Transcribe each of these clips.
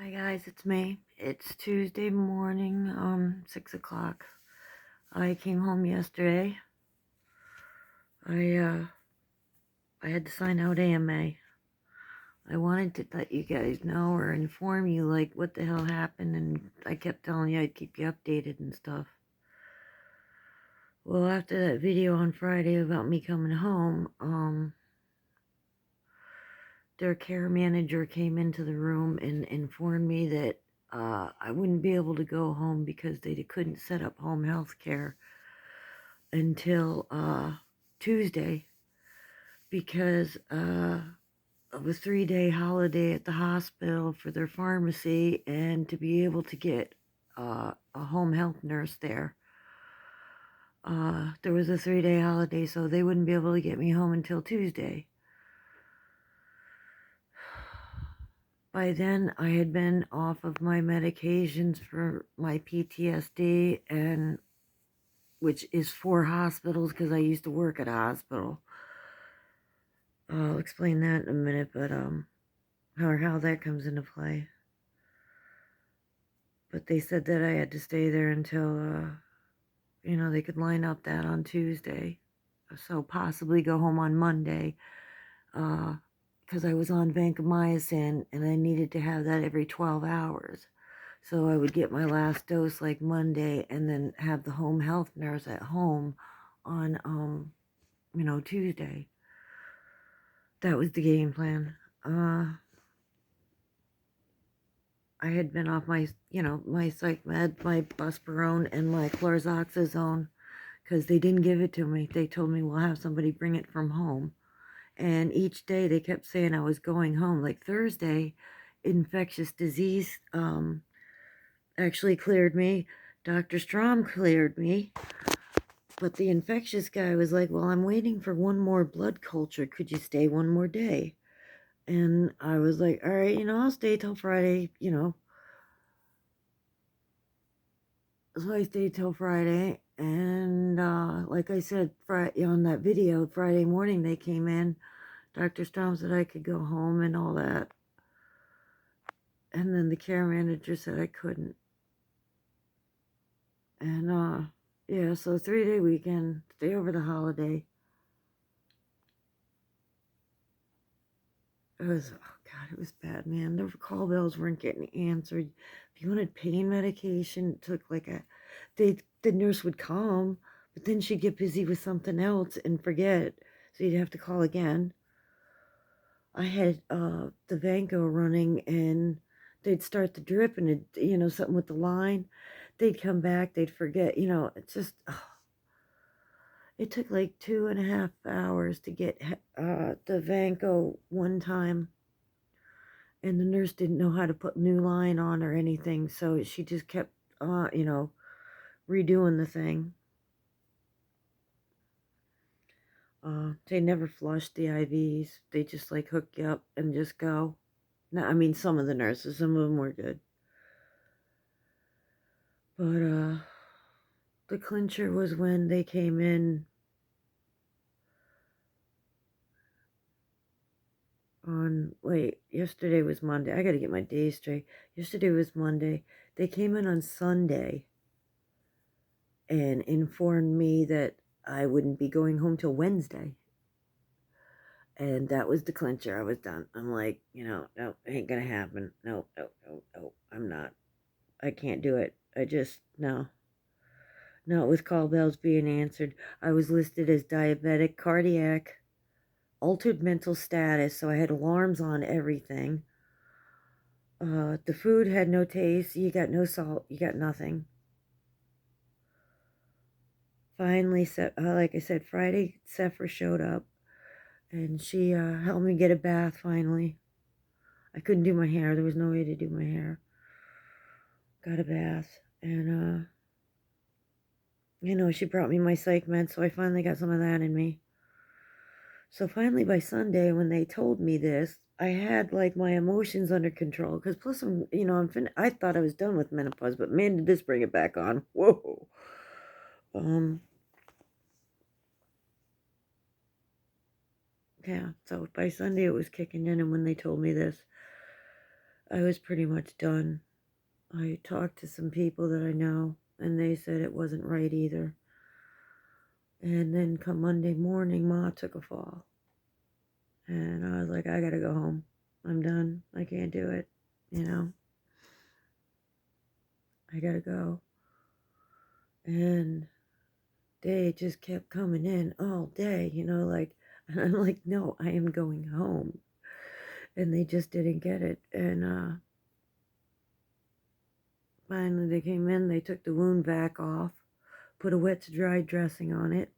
Hi guys, it's me. It's Tuesday morning, 6 o'clock. I came home yesterday. I had to sign out AMA. I wanted to let you guys know or inform you like what the hell happened, and I kept telling you I'd keep you updated and stuff. Well, after that video on Friday about me coming home, their care manager came into the room and informed me that I wouldn't be able to go home because they couldn't set up home health care until Tuesday because of a 3-day holiday at the hospital for their pharmacy, and to be able to get a home health nurse there. There was a 3-day holiday, so they wouldn't be able to get me home until Tuesday. By then, I had been off of my medications for my PTSD, and which is 4 hospitals because I used to work at a hospital. I'll explain that in a minute, but how that comes into play. But they said that I had to stay there until they could line up that on Tuesday, so possibly go home on Monday, because I was on vancomycin and I needed to have that every 12 hours. So I would get my last dose like Monday and then have the home health nurse at home on Tuesday. That was the game plan. I had been off my, my psych med, my buspirone, and my chlorzoxazone, because they didn't give it to me. They told me we'll have somebody bring it from home. And each day they kept saying I was going home. Like Thursday, infectious disease actually cleared me. Dr. Strom cleared me. But the infectious guy was like, well, I'm waiting for one more blood culture. Could you stay one more day? And I was like, all right, I'll stay till Friday, So I stayed till Friday, and like I said, Friday, on that video, Friday morning they came in. Dr. Strom said I could go home and all that. And then the care manager said I couldn't. And yeah, so 3-day weekend, stay over the holiday. It was, oh God, it was bad, man. The call bells weren't getting answered. If you wanted pain medication, it took like the nurse would come, but then she'd get busy with something else and forget. So you'd have to call again. I had the Vanco running, and they'd start the drip, and it, something with the line. They'd come back, they'd forget. It's just, it took like 2.5 hours to get the Vanco one time. And the nurse didn't know how to put new line on or anything, so she just kept, redoing the thing. They never flushed the IVs. They just like hook you up and just go. Now, I mean, some of the nurses, some of them were good. But the clincher was when they came in yesterday was Monday. I gotta get my days straight. Yesterday was Monday. They came in on Sunday and informed me that I wouldn't be going home till Wednesday. And that was the clincher. I was done. I'm like, no, it ain't gonna happen. No, I'm not. I can't do it. No. No, with call bells being answered. I was listed as diabetic, cardiac, altered mental status, so I had alarms on everything. The food had no taste. You got no salt. You got nothing. Finally, like I said, Friday, Sephra showed up, and she helped me get a bath finally. I couldn't do my hair. There was no way to do my hair. Got a bath, and she brought me my psych meds, so I finally got some of that in me. So finally by Sunday, when they told me this, I had like my emotions under control, because plus I thought I was done with menopause, but man, did this bring it back on. Whoa. Yeah, so by Sunday it was kicking in, and when they told me this, I was pretty much done. I talked to some people that I know, and they said it wasn't right either. And then come Monday morning, Ma took a fall. And I was like, I gotta go home. I'm done. I can't do it. You know, I gotta go. And they just kept coming in all day, like, and I'm like, no, I am going home. And they just didn't get it. And finally they came in, they took the wound vac off, put a wet to dry dressing on it.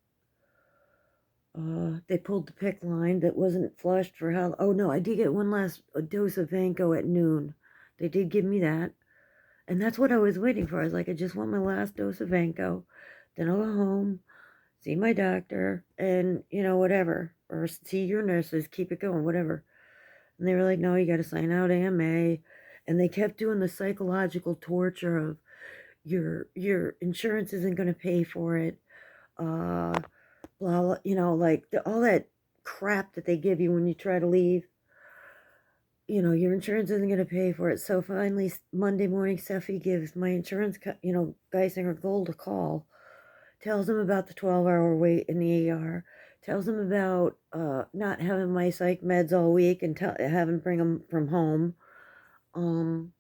They pulled the PICC line that wasn't flushed for how, oh no, I did get one last dose of Vanco at noon. They did give me that. And that's what I was waiting for. I was like, I just want my last dose of Vanco. Then I'll go home, see my doctor, and, whatever. Or see your nurses, keep it going, whatever. And they were like, no, you got to sign out AMA. And they kept doing the psychological torture of your insurance isn't going to pay for it. Blah, blah, like all that crap that they give you when you try to leave. Your insurance isn't going to pay for it. So finally, Monday morning, Steffi gives my insurance, Geisinger Gold a call, tells him about the 12-hour wait in the ER, tells him about not having my psych meds all week and having bring them from home. And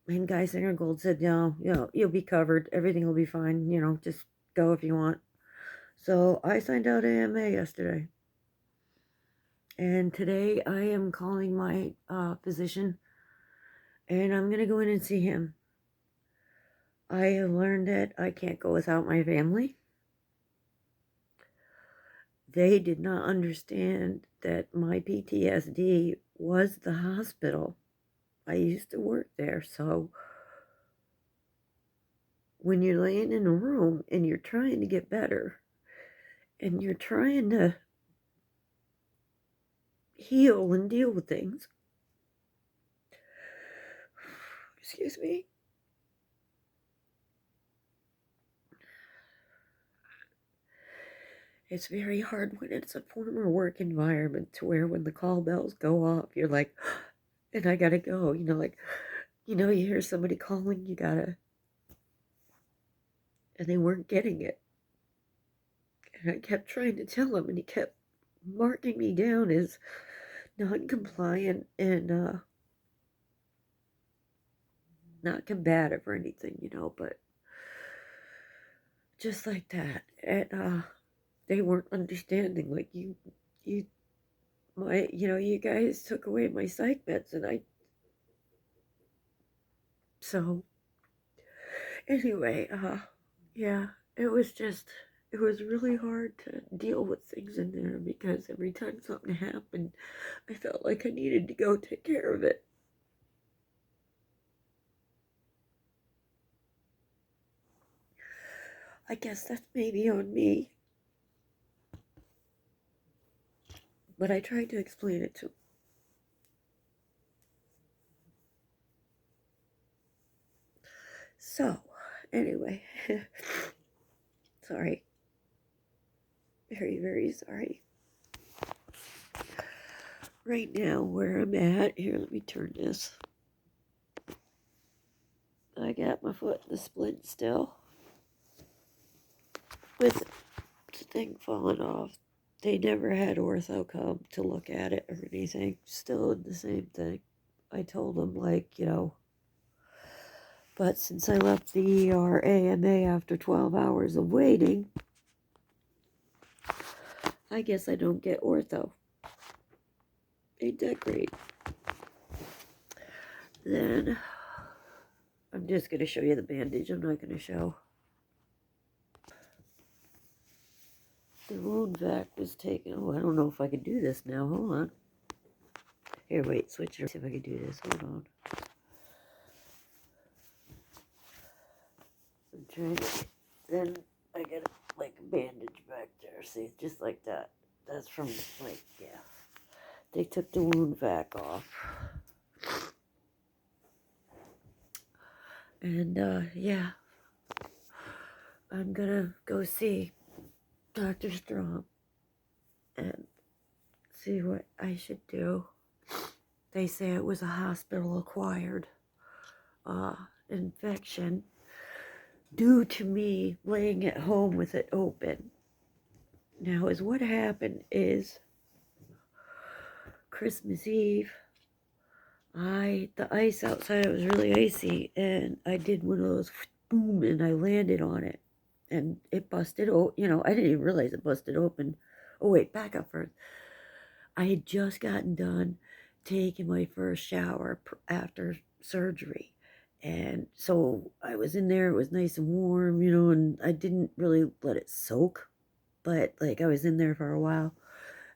Geisinger Gold said, no, you'll be covered. Everything will be fine. Just go if you want. So I signed out AMA yesterday. And today I am calling my physician, and I'm going to go in and see him. I have learned that I can't go without my family. They did not understand that my PTSD was the hospital. I used to work there, so when you're laying in a room and you're trying to get better and you're trying to heal and deal with things, excuse me, it's very hard when it's a former work environment to where when the call bells go off, you're like, and I gotta go, you hear somebody calling, you gotta, and they weren't getting it. And I kept trying to tell him, and he kept marking me down as non-compliant and not combative or anything, but just like that. And they weren't understanding, like, you guys took away my psych meds, and so anyway, yeah, it was really hard to deal with things in there because every time something happened, I felt like I needed to go take care of it. I guess that's maybe on me. But I tried to explain it to him. So, anyway, sorry. Very, very sorry. Right now, where I'm at, here, let me turn this. I got my foot in the splint still. With the thing falling off. They never had ortho come to look at it or anything. Still in the same thing. I told them, but since I left the ER AMA after 12 hours of waiting, I guess I don't get ortho. Ain't that great? Then I'm just going to show you the bandage. I'm not going to show. The wound vac was taken. Oh, I don't know if I can do this now. Hold on. Here, wait. Switch it. See if I can do this. Hold on. I'm trying to. Then I get a bandage back there. See, just like that. That's from yeah. They took the wound vac off. And yeah. I'm gonna go see Dr. Strong and see what I should do. They say it was a hospital-acquired infection due to me laying at home with it open. Now, is what happened is Christmas Eve, the ice outside, it was really icy, and I did one of those boom, and I landed on it, and it busted. Oh, I didn't even realize it busted open. Oh wait, back up first. I had just gotten done taking my first shower after surgery, and so I was in there. It was nice and warm, and I didn't really let it soak, but like I was in there for a while,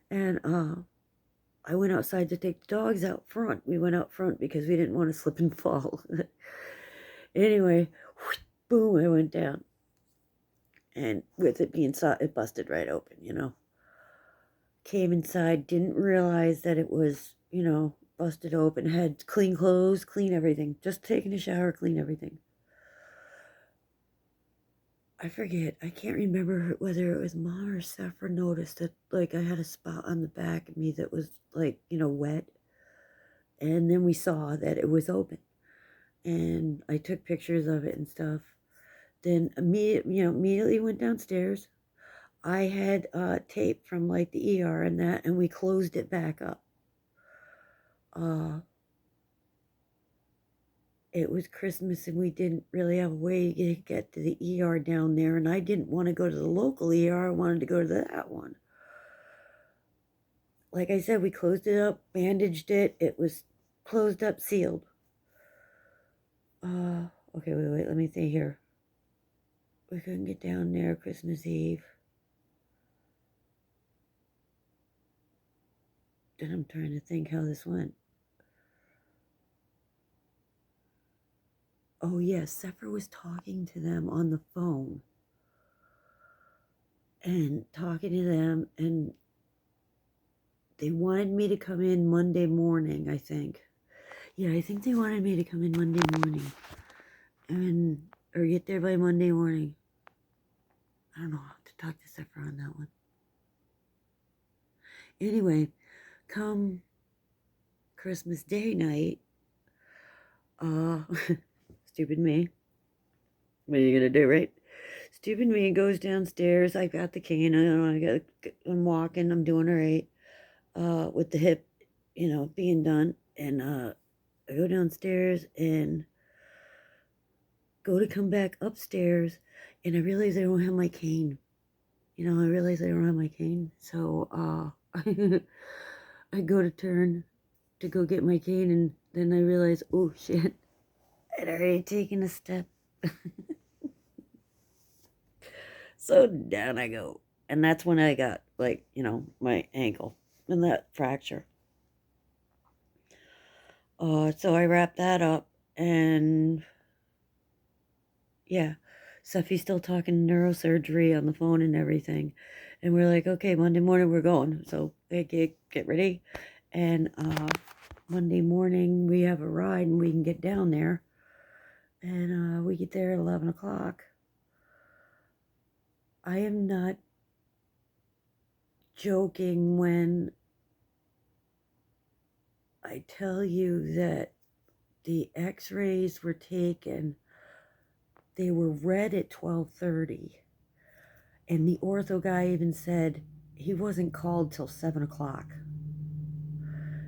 and I went outside to take the dogs out front. We went out front because we didn't want to slip and fall. Anyway, boom, I went down. And with it being soft, it busted right open. Came inside, didn't realize that it was, busted open. Had clean clothes, clean everything. Just taking a shower, clean everything. I forget. I can't remember whether it was Mom or Sephra noticed that, like, I had a spot on the back of me that was, like, wet. And then we saw that it was open. And I took pictures of it and stuff. Then immediately went downstairs. I had tape from like the ER and that, and we closed it back up. It was Christmas, and we didn't really have a way to get to the ER down there, and I didn't want to go to the local ER. I wanted to go to that one. Like I said, we closed it up, bandaged it. It was closed up, sealed. Okay, wait, let me see here. We couldn't get down there Christmas Eve. Then I'm trying to think how this went. Oh, yes, Sephra was talking to them on the phone. And talking to them, and they wanted me to come in Monday morning, I think. Yeah, I think they wanted me to come in Monday morning. Or get there by Monday morning. I don't know how to talk to Sephra on that one. Anyway, come Christmas Day night, stupid me. What are you gonna do, right? Stupid me goes downstairs. I got the cane. I'm walking. I'm doing all right. With the hip, being done. And I go downstairs and go to come back upstairs, and I realize I don't have my cane. I realize I don't have my cane. So I go to turn to go get my cane, and then I realize, oh shit, I'd already taken a step. So down I go. And that's when I got, like, my ankle and that fracture. So I wrapped that up, and yeah, Seffi's still talking neurosurgery on the phone and everything. And we're like, okay, Monday morning we're going. So they get ready. And Monday morning we have a ride and we can get down there. And we get there at 11 o'clock. I am not joking when I tell you that the x-rays were taken. They were read at 12:30. And the ortho guy even said he wasn't called till 7 o'clock.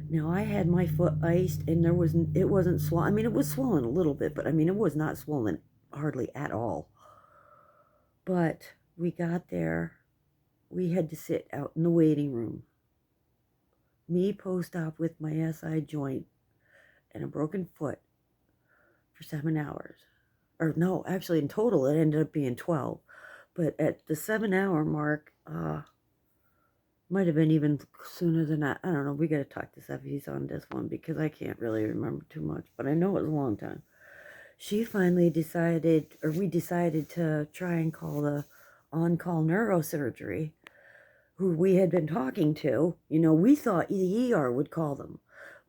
Now, I had my foot iced, and it wasn't swollen. I mean, it was swollen a little bit, but I mean, it was not swollen hardly at all. But we got there. We had to sit out in the waiting room. Me post-op with my SI joint and a broken foot for 7 hours. Or no, actually in total it ended up being 12. But at the 7-hour mark, might have been even sooner than that. I don't know. We got to talk to Seffi's on this one because I can't really remember too much. But I know it was a long time. She finally decided, or we decided to try and call the on-call neurosurgery, who we had been talking to. We thought the ER would call them,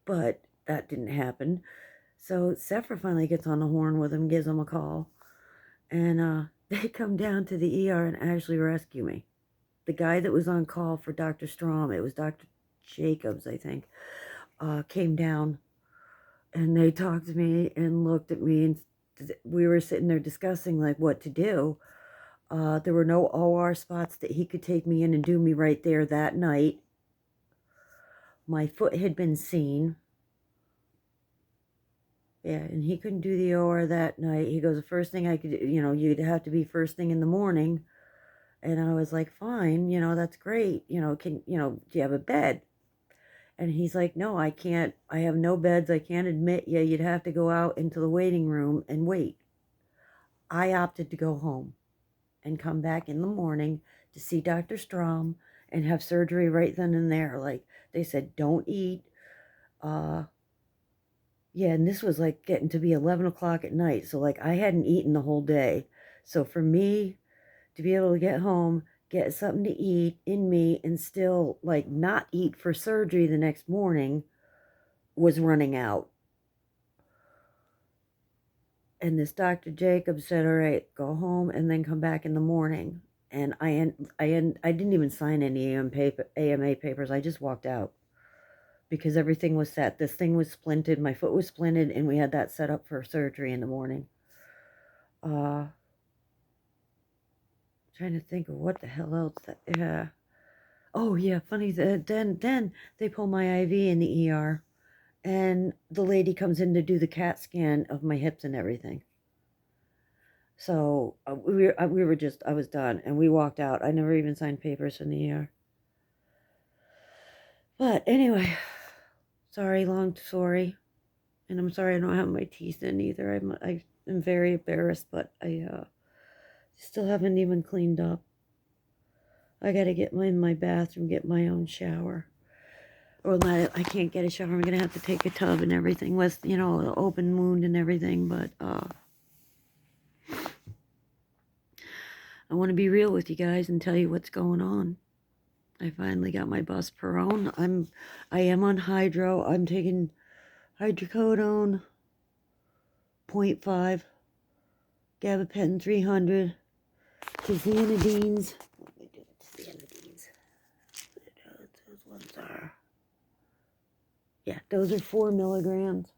but that didn't happen. So Sephra finally gets on the horn with him, gives him a call, and they come down to the ER and actually rescue me. The guy that was on call for Dr. Strom, it was Dr. Jacobs, I think. came down, and they talked to me and looked at me, and we were sitting there discussing like what to do. There were no OR spots that he could take me in and do me right there that night. My foot had been seen. Yeah, and he couldn't do the OR that night. He goes, the first thing I could do, you'd have to be first thing in the morning. And I was like, fine, that's great. Do you have a bed? And he's like, no, I can't. I have no beds. I can't admit you. You'd have to go out into the waiting room and wait. I opted to go home and come back in the morning to see Dr. Strom and have surgery right then and there. Like, they said, don't eat. Yeah, and this was like getting to be 11 o'clock at night. So, like, I hadn't eaten the whole day. So, for me to be able to get home, get something to eat in me, and still, like, not eat for surgery the next morning was running out. And this Dr. Jacob said, all right, go home and then come back in the morning. And I didn't even sign any AMA papers. I just walked out because everything was set. This thing was splinted. My foot was splinted, and we had that set up for surgery in the morning. Trying to think of what the hell else that, yeah. Oh, yeah, funny. Then they pull my IV in the ER, and the lady comes in to do the CAT scan of my hips and everything. So I was done, and we walked out. I never even signed papers in the ER. But anyway, long story, and I'm sorry I don't have my teeth in either. I'm very embarrassed, but I still haven't even cleaned up. I got to get in my bathroom, get my own shower. Or I can't get a shower. I'm going to have to take a tub and everything with, an open wound and everything. But I want to be real with you guys and tell you what's going on. I finally got my buspirone. I am on hydro. I'm taking hydrocodone 0.5, gabapentin 300, tizanidines. What do I do with tizanidines? Those ones are... Yeah, those are 4 milligrams.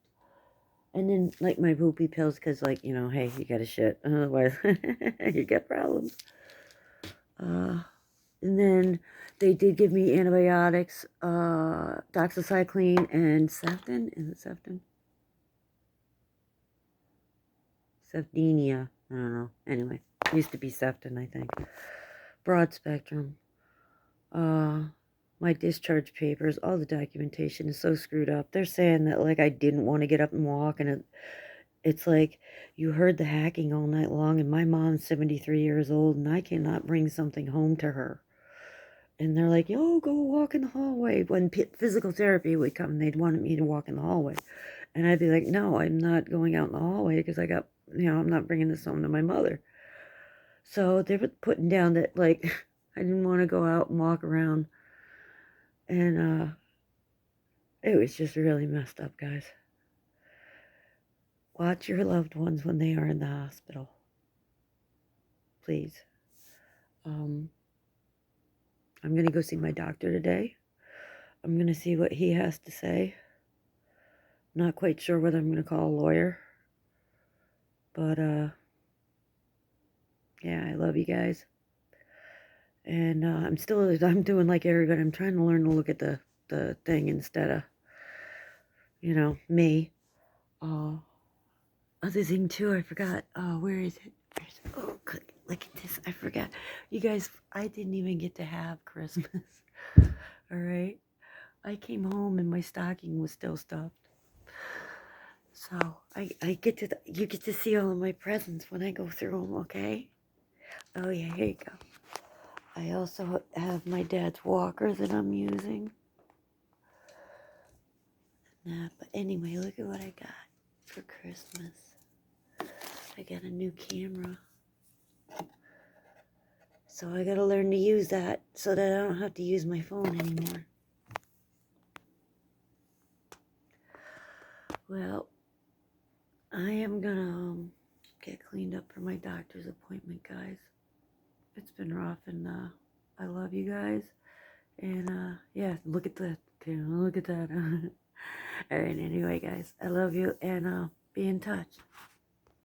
And then, like, my poopy pills, because, like, hey, you gotta shit. Otherwise, you get problems. And then they did give me antibiotics, doxycycline and Ceftin. Is it Ceftin? Cefdenia. I don't know. Anyway, it used to be Ceftin, I think. Broad spectrum. My discharge papers, all the documentation is so screwed up. They're saying that, like, I didn't want to get up and walk, and it's like you heard the hacking all night long, and my mom's 73 years old, and I cannot bring something home to her. And they're like, yo, go walk in the hallway. When physical therapy would come, they'd want me to walk in the hallway. And I'd be like, no, I'm not going out in the hallway because I'm not bringing this home to my mother. So they were putting down that, like, I didn't want to go out and walk around. And it was just really messed up, guys. Watch your loved ones when they are in the hospital. Please. I'm going to go see my doctor today. I'm going to see what he has to say. Not quite sure whether I'm going to call a lawyer. But, yeah, I love you guys. And I'm doing like everybody. I'm trying to learn to look at the thing instead of, me. Other thing, too, I forgot. Where is it? Oh, look at this. I forgot. You guys, I didn't even get to have Christmas. All right? I came home and my stocking was still stuffed. So, you get to see all of my presents when I go through them, okay? Oh, yeah, here you go. I also have my dad's walker that I'm using. But anyway, look at what I got for Christmas. I got a new camera. So I gotta learn to use that so that I don't have to use my phone anymore. Well, I am gonna get cleaned up for my doctor's appointment, guys. It's been rough, and I love you guys. And yeah, look at that. Okay, look at that. All right, anyway, guys, I love you, and be in touch.